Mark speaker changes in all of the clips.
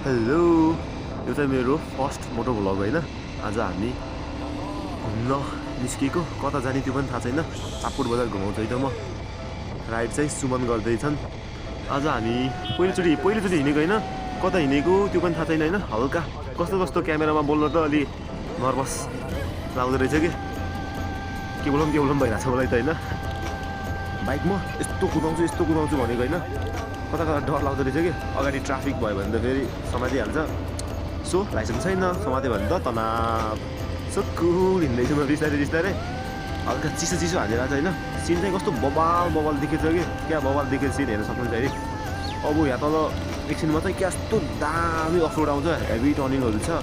Speaker 1: hello यो चाहिँ मेरो फर्स्ट मोटो भ्लग होइन आज हामी घुम्न निस्केको कता जाने त्यो पनि थाहा छैन चापकोट बजार घुमाउँछु है त म राइड चाहिँ सुमन गर्दैछन् आज हामी पहिलोचोटि हिँडेको होइन कता हिँडेको त्यो पनि थाहा छैन होइन हल्का कस्तो कस्तो क्यामेरामा बोल्न त अलि नर्भस लाग्दो रहेछ के बोलौँ भइरहेको छ मलाई त होइन बाइकमा यस्तो कुदाउँछु भनेको होइन कता डर लाग्दो रहेछ कि अगाडि ट्राफिक भयो भने त फेरि समातिहाल्छ सो लाइसेन्स छैन समात्यो भने त तनाव कुल हिँड्दैछु म बिस्तारै हल्का चिसो हालिरहेको छ होइन सिन चाहिँ कस्तो बबाल देखेछ कि क्या बबाल देखेको सिन हेर्न सक्नुहुन्छ है अब यहाँ तल एकछिनमा चाहिँ क्या यस्तो दामी अफरोड आउँछ हेभी टर्निङहरू छ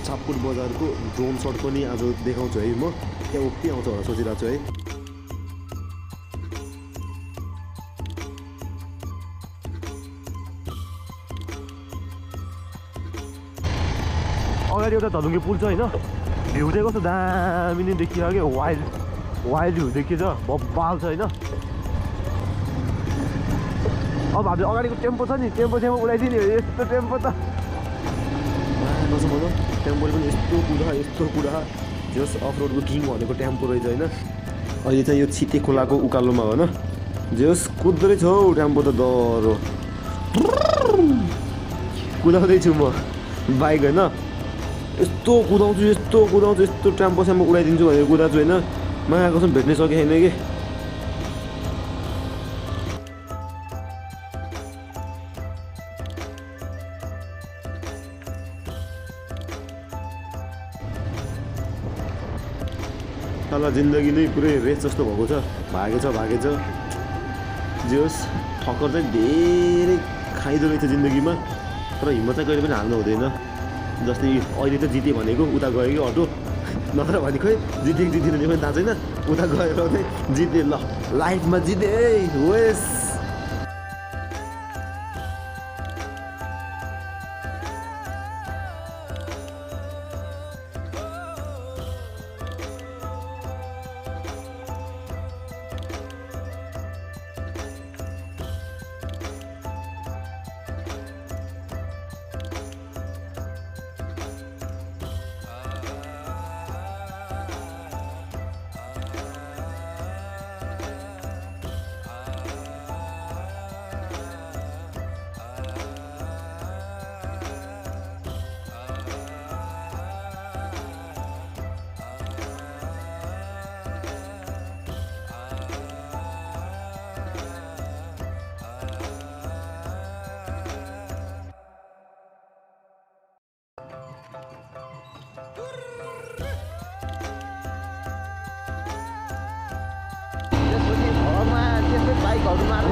Speaker 1: चापकोट बजारको ड्रोन सर्ट पनि आज देखाउँछु है म त्यहाँ उक्ति आउँछ भनेर सोचिरहेको छु है अगाडि एउटा धलुङ्गे पुल छ होइन भ्यू चाहिँ कस्तो दामी नै देखियो कि वाइल्ड भ्यू देखिन्छ बब्बाल छ होइन अब हामी अगाडिको टेम्पो छ नि टेम्पो उडाइदिने यस्तो टेम्पो त कसो भनौँ टेम्पोले पनि यस्तो कुदा जस अफरोडको किङ भनेको टेम्पो रहेछ होइन अहिले चाहिँ यो छिते खोलाको उकालोमा होइन जस कुद्दो रहेछ हौ टेम्पो त डरो कुदाउँदैछु म बाइक होइन यस्तो कुदाउँछु यस्तो टेम्पोसम्म उडाइदिन्छु भनेर कुदाएको छु होइन माया कसम भेट्नै सकेको छैन कि तल जिन्दगी नै पुरै रेस जस्तो भएको छ भागेछ जे होस् ठक्कर चाहिँ धेरै खाइदो रहेछ जिन्दगीमा तर हिम्मत चाहिँ कहिले पनि हाल्नु हुँदैन जस्तै अहिले त जिते भनेको उता गयो कि अटो नत्र भने खोइ जितिनु पनि थाहा छैन उता गएर चाहिँ जिते ल लाइफमा जिते वेस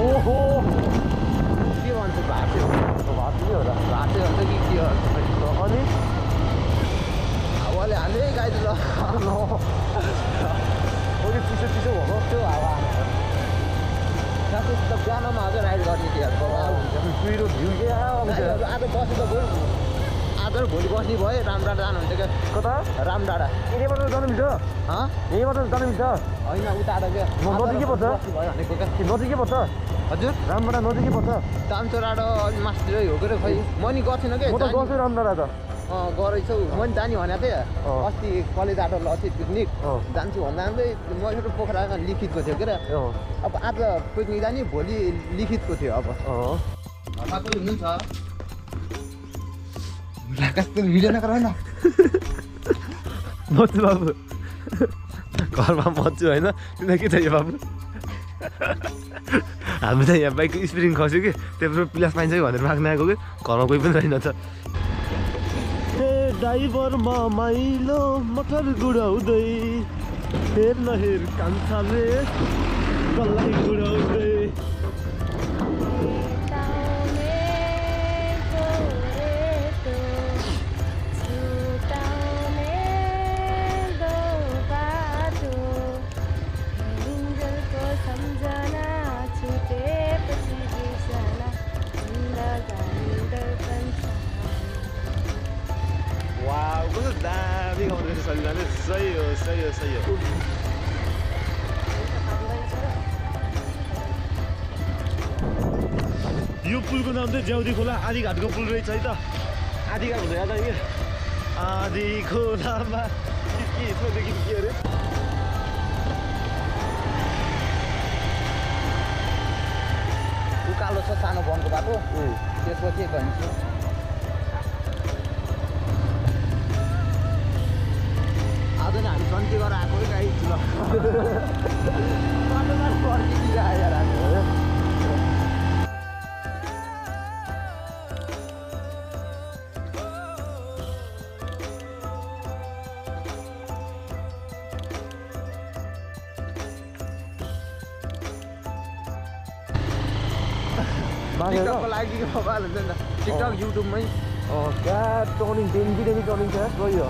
Speaker 1: ओहो के भन्छ भाटे हो र भाटे हुन्छ कि के हो अनि हावाले हाल्दै गाइड ल ओके चिसो भएको त्यो हावा साथै त बिहानमा अझ राइड गर्ने थियो पिरो भ्यू के आउँछ आज बसेर गयो आज भोलि बस्ने भयो रामडाँडा जानुहुन्छ क्या कता रामडाँडा यहीँबाट जानु मिल्छ यहीँबाट जानु मिल्छ होइन उता क्या नजिकै पर्छ नजिकै पर्छ हजुर रामडाँडा नजिकै पर्छ दामचोराडो अलि मास्तिर हो के खै म नि गर्थेन कि म त गएको रामडाँडा त गरेछौ म नि जाने भनेको थिएँ अस्ति कलेज आटो लथेँ पिकनिक जान्छु भन्दा म एउटा पोखरामा लिखितको थियो के अब आज पिकनिक जाने भोलि लिखितको थियो अब हुनुहुन्छ भिडियो नगर न मच्छु बाबु घरमा मच्छु होइन तिमीलाई के चाहियो बाबु हामी त यहाँ बाइकको स्पिरिङ खस्यो कि त्यत्रो पिलास पाइन्छ कि भनेर माग्न आएको कि घरमा कोही पनि रहेनछ ड्राइभरमा माइलो मटर गुडाउँदै हेर नहेर कान्छाले गल्लाई गुडाउँदै दामी गाउँदैछ सलिलाले सही हो यो पुलको नाम चाहिँ ज्याउदी खोला आधी घाटको पुल रहेछ है त आधी घाट हुँदै जाँदा यो आधी खोलामा के यसमा देखि के अरे
Speaker 2: उकालो छ सानो वनको बाटो त्यसपछि भन्छ आज नै हामी सन्ति गरेर आएको गाई ल बाटोमा फर्किँदै आएर आएको टिकटकको लागि मोबाइल हुन्छ नि त टिकटक युट्युबमै
Speaker 1: क्या टर्निङ डेन्जी टर्निङ छ गयो